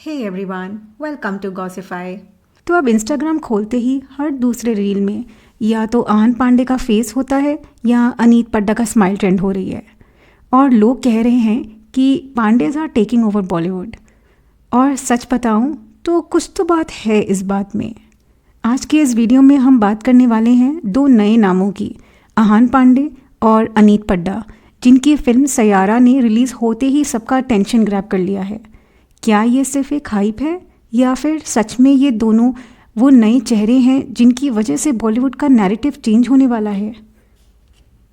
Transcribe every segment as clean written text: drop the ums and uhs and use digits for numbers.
Hey everyone, welcome to Gossipify. तो अब Instagram खोलते ही हर दूसरे रील में या तो आहान पांडे का फेस होता है या अनीत पड्डा का स्माइल ट्रेंड हो रही है। और लोग कह रहे हैं कि Pandeys are taking over Bollywood. और सच बताऊं तो कुछ तो बात है इस बात में। आज के इस वीडियो में हम बात करने वाले हैं दो नए नामों की, आहान पांडे और अनीत पड्डा, जिनकी फिल्म सैयारा ने रिलीज़ होते ही सबका अटेंशन ग्रैब कर लिया है। क्या ये सिर्फ एक हाइप है या फिर सच में ये दोनों वो नए चेहरे हैं जिनकी वजह से बॉलीवुड का नैरेटिव चेंज होने वाला है।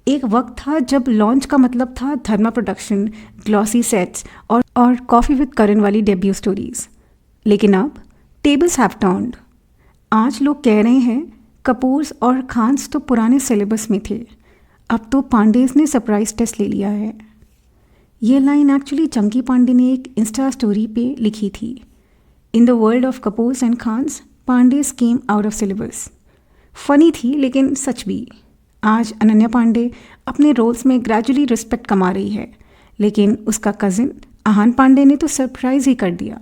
एक वक्त था जब लॉन्च का मतलब था धर्मा प्रोडक्शन, ग्लॉसी सेट्स और कॉफ़ी विद करण वाली डेब्यू स्टोरीज। लेकिन अब टेबल्स हैव टर्न्ड। आज लोग कह रहे हैं कपूर्स और खान्स तो पुराने सिलेबस में थे, अब तो पांडेज ने सरप्राइज टेस्ट ले लिया है। ये लाइन एक्चुअली चंकी पांडे ने एक इंस्टा स्टोरी पे लिखी थी। In the world of Kapoors and Khans, Pandeys came out of syllabus. Funny थी लेकिन सच भी। आज अनन्या पांडे अपने रोल्स में ग्रेजुअली रिस्पेक्ट कमा रही है, लेकिन उसका कज़िन आहान पांडे ने तो सरप्राइज ही कर दिया,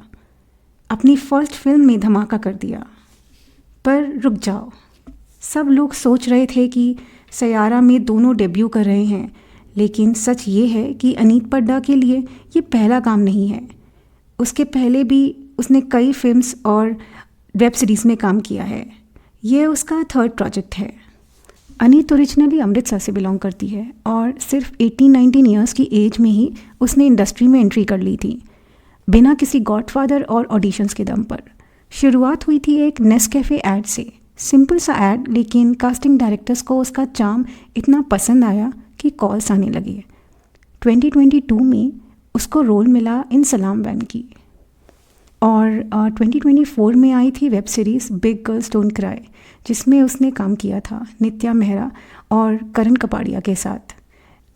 अपनी फर्स्ट फिल्म में धमाका कर दिया। पर रुक जाओ, सब लोग सोच रहे थे कि सैयारा में दोनों डेब्यू कर रहे हैं, लेकिन सच ये है कि अनीत पड्डा के लिए ये पहला काम नहीं है। उसके पहले भी उसने कई फिल्म्स और वेब सीरीज़ में काम किया है। ये उसका थर्ड प्रोजेक्ट है। अनीत ओरिजिनली अमृतसर से बिलोंग करती है और सिर्फ 18-19 ईयर्स की एज में ही उसने इंडस्ट्री में एंट्री कर ली थी, बिना किसी गॉडफादर और ऑडिशंस के दम पर। शुरुआत हुई थी एक नेस्कैफ़े ऐड से, सिंपल सा ऐड, लेकिन कास्टिंग डायरेक्टर्स को उसका चार्म इतना पसंद आया कि कॉल्स आने लगे। 2022 में उसको रोल मिला इन सलाम वैन की। और 2024 में आई थी web series big girls don't cry, जिसमें उसने काम किया था नित्या मेहरा और करण कपाड़िया के साथ,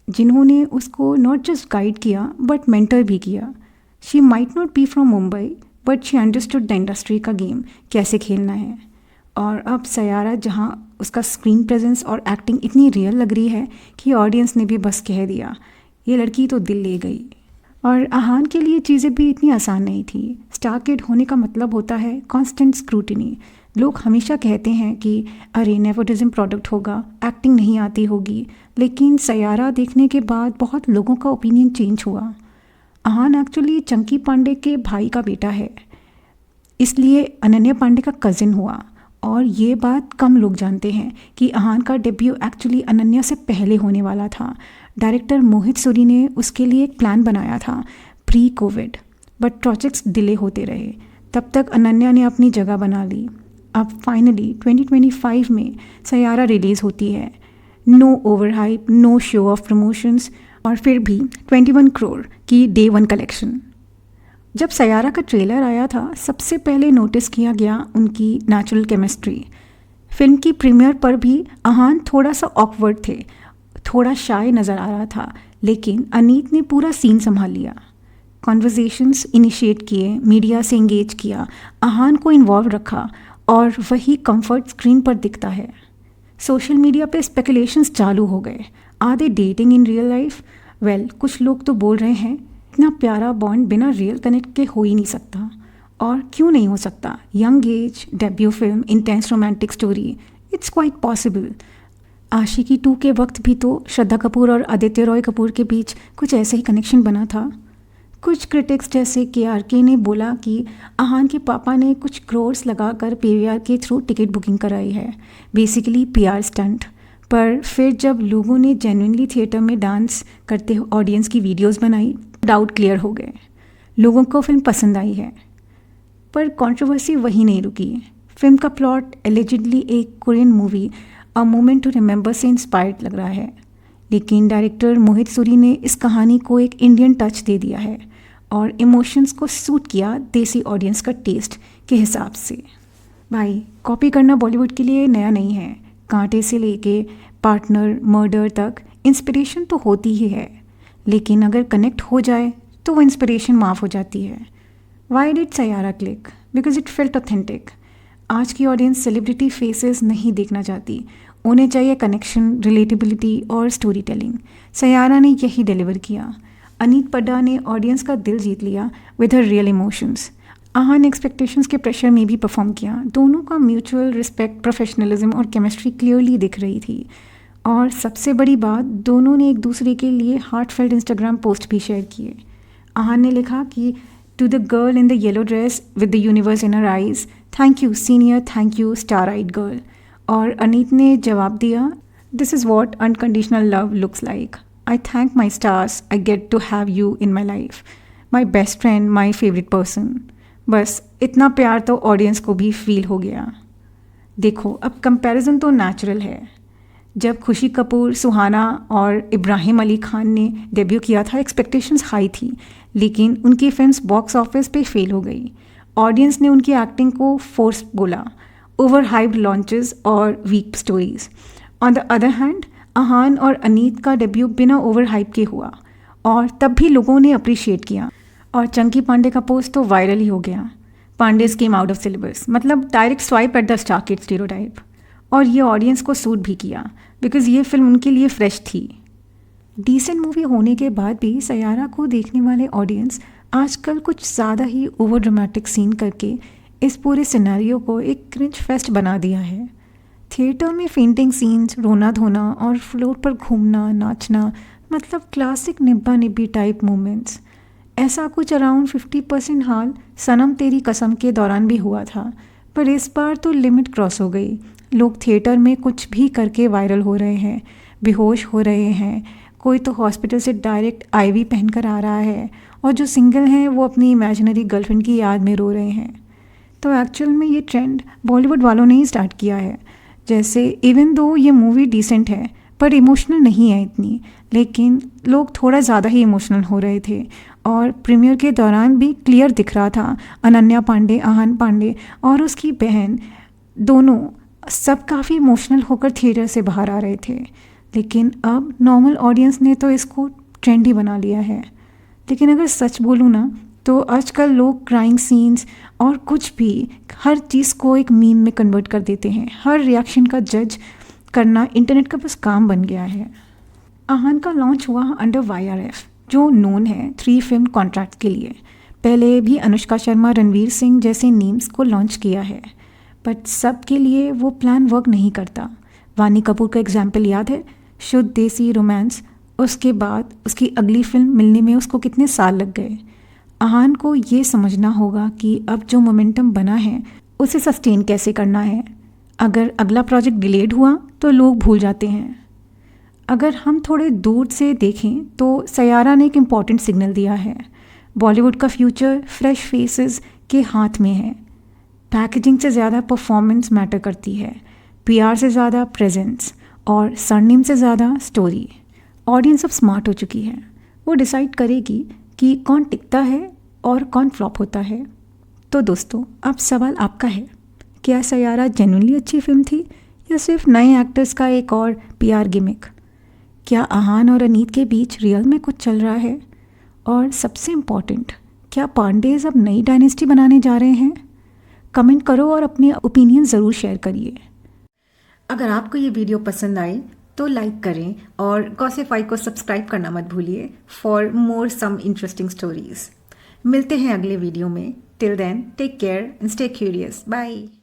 जिन्होंने उसको नॉट जस्ट गाइड किया बट मेंटर भी किया। She might not be from Mumbai but she understood the industry का गेम कैसे खेलना है। और अब सैयारा, जहाँ उसका स्क्रीन प्रेजेंस और एक्टिंग इतनी रियल लग रही है कि ऑडियंस ने भी बस कह दिया ये लड़की तो दिल ले गई। और आहान के लिए चीज़ें भी इतनी आसान नहीं थी। स्टार किड होने का मतलब होता है कांस्टेंट स्क्रूटिनी। लोग हमेशा कहते हैं कि अरे नेपोटिज्म प्रोडक्ट होगा, एक्टिंग नहीं आती होगी, लेकिन सैयारा देखने के बाद बहुत लोगों का ओपिनियन चेंज हुआ। आहान एक्चुअली चंकी पांडे के भाई का बेटा है, इसलिए अनन्या पांडे का कज़िन हुआ। और ये बात कम लोग जानते हैं कि आहान का डेब्यू एक्चुअली अनन्या से पहले होने वाला था। डायरेक्टर मोहित सूरी ने उसके लिए एक प्लान बनाया था pre Covid, but projects delay होते रहे। तब तक अनन्या ने अपनी जगह बना ली। अब फाइनली 2025 में सैयारा रिलीज़ होती है। No over hype, no show off promotions, और फिर भी 21 करोड़ की डे 1 कलेक्शन। जब सैयारा का ट्रेलर आया था, सबसे पहले नोटिस किया गया उनकी नेचुरल केमिस्ट्री। फिल्म की प्रीमियर पर भी आहान थोड़ा सा ऑकवर्ड थे, थोड़ा शाय नज़र आ रहा था, लेकिन अनीत ने पूरा सीन संभाल लिया। कॉन्वर्जेशंस इनिशिएट किए, मीडिया से इंगेज किया, आहान को इन्वॉल्व रखा, और वही कंफर्ट स्क्रीन पर दिखता है। सोशल मीडिया पे स्पेकुलेशंस चालू हो गए, are they dating in real life? Well, कुछ लोग तो बोल रहे हैं इतना प्यारा बॉन्ड बिना रियल कनेक्ट के हो ही नहीं सकता। और क्यों नहीं हो सकता? Young age, debut film, intense romantic story, it's quite possible. Aashiqui 2 के वक्त भी तो श्रद्धा कपूर और आदित्य रॉय कपूर के बीच कुछ ऐसे ही कनेक्शन बना था। कुछ क्रिटिक्स जैसे KRK ने बोला कि आहान के पापा ने कुछ क्रोर्स लगाकर PVR के थ्रू टिकट बुकिंग कराई है, बेसिकली PR स्टंट। पर फिर जब लोगों ने जेन्युइनली थिएटर में डांस करते ऑडियंस की वीडियोस बनाई, डाउट क्लियर हो गए। लोगों को फिल्म पसंद आई है। पर कंट्रोवर्सी वहीं नहीं रुकी। फिल्म का प्लॉट एलिजिडली एक Korean movie a moment to remember से इंस्पायर्ड लग रहा है, लेकिन डायरेक्टर मोहित सूरी ने इस कहानी को एक इंडियन टच दे दिया है और इमोशंस को सूट किया देसी ऑडियंस का टेस्ट के हिसाब से। भाई, कॉपी करना बॉलीवुड के लिए नया नहीं है। कांटे से लेके पार्टनर, मर्डर तक इंस्पिरेशन तो होती ही है, लेकिन अगर कनेक्ट हो जाए तो वो इंस्पिरेशन माफ़ हो जाती है। Why did Saiyaara click? Because it felt authentic. आज की ऑडियंस सेलिब्रिटी फेसेस नहीं देखना चाहती, उन्हें चाहिए कनेक्शन, रिलेटेबिलिटी और स्टोरी टेलिंग। सैयारा ने यही डिलीवर किया। अनीत पड्डा ने ऑडियंस का दिल जीत लिया विद हर रियल इमोशंस। आहा ने एक्सपेक्टेशंस के प्रेशर में भी परफॉर्म किया। दोनों का म्यूचुअल रिस्पेक्ट, प्रोफेशनलिज्म और केमिस्ट्री क्लियरली दिख रही थी। और सबसे बड़ी बात, दोनों ने एक दूसरे के लिए हार्टफेल्ट इंस्टाग्राम पोस्ट भी शेयर किए। आहा ने लिखा कि to the girl in the yellow dress with the universe in her eyes, thank you senior, thank you star eyed girl. और अनीत ने जवाब दिया, this is what unconditional love looks like. I thank my stars, I get to have you in my life, my best friend, my favourite person. बस इतना प्यार तो audience को भी फील हो गया। देखो, अब कंपैरिजन तो नेचुरल है। जब खुशी कपूर, सुहाना और इब्राहिम अली खान ने डेब्यू किया था, एक्सपेक्टेशंस हाई थी, लेकिन उनकी फिल्म्स बॉक्स ऑफिस पे फेल हो गई। ऑडियंस ने उनकी एक्टिंग को फोर्स बोला, ओवर हाइप्ड लॉन्चेस और weak stories. On the other hand, Ahaan और अनीत का डेब्यू बिना ओवर हाइप के हुआ और तब भी लोगों ने अप्रिशिएट किया। और चंकी पांडे का पोस्ट तो वायरल ही हो गया, Pandeys came out of syllabus, मतलब direct swipe at the star kid stereotype. और ये ऑडियंस को सूट भी किया बिकॉज ये फिल्म उनके लिए फ्रेश थी। डिसेंट मूवी होने के बाद भी सयारा को देखने वाले ऑडियंस आजकल कुछ ज़्यादा ही ओवर ड्रामेटिक सीन करके इस पूरे सिनेरियो को एक क्रिंज फेस्ट बना दिया है। थिएटर में फेंटिंग सीन्स, रोना धोना और फ्लोर पर घूमना, नाचना, मतलब क्लासिक निब्बा निब्बी टाइप मोमेंट्स। ऐसा कुछ अराउंड 50% हाल सनम तेरी कसम के दौरान भी हुआ था, पर इस बार तो लिमिट क्रॉस हो गई। लोग थिएटर में कुछ भी करके वायरल हो रहे हैं, बेहोश हो रहे हैं, कोई तो हॉस्पिटल से डायरेक्ट आईवी पहनकर आ रहा है, और जो सिंगल हैं वो अपनी इमेजिनरी गर्लफ्रेंड की याद में रो रहे हैं। तो एक्चुअल में ये ट्रेंड बॉलीवुड वालों ने ही स्टार्ट किया है। जैसे इवन दो ये मूवी डिसेंट है पर इमोशनल नहीं है इतनी, लेकिन लोग थोड़ा ज़्यादा ही इमोशनल हो रहे थे। और प्रीमियर के दौरान भी क्लियर दिख रहा था, अनन्या पांडे, आहान पांडे और उसकी बहन दोनों सब काफ़ी इमोशनल होकर थिएटर से बाहर आ रहे थे। लेकिन अब नॉर्मल ऑडियंस ने तो इसको ट्रेंड ही बना लिया है। लेकिन अगर सच बोलूँ ना, तो आजकल लोग क्राइंग सीन्स और कुछ भी, हर चीज़ को एक मीम में कन्वर्ट कर देते हैं। हर रिएक्शन का जज करना इंटरनेट का बस काम बन गया है। आहान का लॉन्च हुआ अंडर YRF, जो नोन है 3 फिल्म कॉन्ट्रैक्ट के लिए। पहले भी अनुष्का शर्मा, रणवीर सिंह जैसे नेम्स को लॉन्च किया है, बट सब के लिए वो प्लान वर्क नहीं करता। वानी कपूर का एग्जाम्पल याद है, शुद्ध देसी रोमांस, उसके बाद उसकी अगली फिल्म मिलने में उसको कितने साल लग गए। आहान को ये समझना होगा कि अब जो मोमेंटम बना है उसे सस्टेन कैसे करना है। अगर अगला प्रोजेक्ट डिलेड हुआ तो लोग भूल जाते हैं। अगर हम थोड़े दूर से देखें तो सयारा ने एक इम्पॉर्टेंट सिग्नल दिया है। बॉलीवुड का फ्यूचर फ्रेश फेसेस के हाथ में है। पैकेजिंग से ज़्यादा परफॉर्मेंस मैटर करती है, PR से ज़्यादा प्रेजेंस और सरनेम से ज़्यादा स्टोरी। ऑडियंस अब स्मार्ट हो चुकी है, वो डिसाइड करेगी कि कौन टिकता है और कौन फ्लॉप होता है। तो दोस्तों, अब सवाल आपका है, क्या सयारा जेन्युइनली अच्छी फिल्म थी या सिर्फ नए एक्टर्स का एक और PR गिमिक? क्या आहान और अनीत के बीच रियल में कुछ चल रहा है? और सबसे इम्पॉर्टेंट, क्या पांडेज अब नई डायनेस्टी बनाने जा रहे हैं? कमेंट करो और अपने ओपिनियन ज़रूर शेयर करिए। अगर आपको ये वीडियो पसंद आई तो लाइक करें और गॉसिफाई को सब्सक्राइब करना मत भूलिए for more some interesting stories. मिलते हैं अगले वीडियो में। Till then, take care and stay curious. Bye.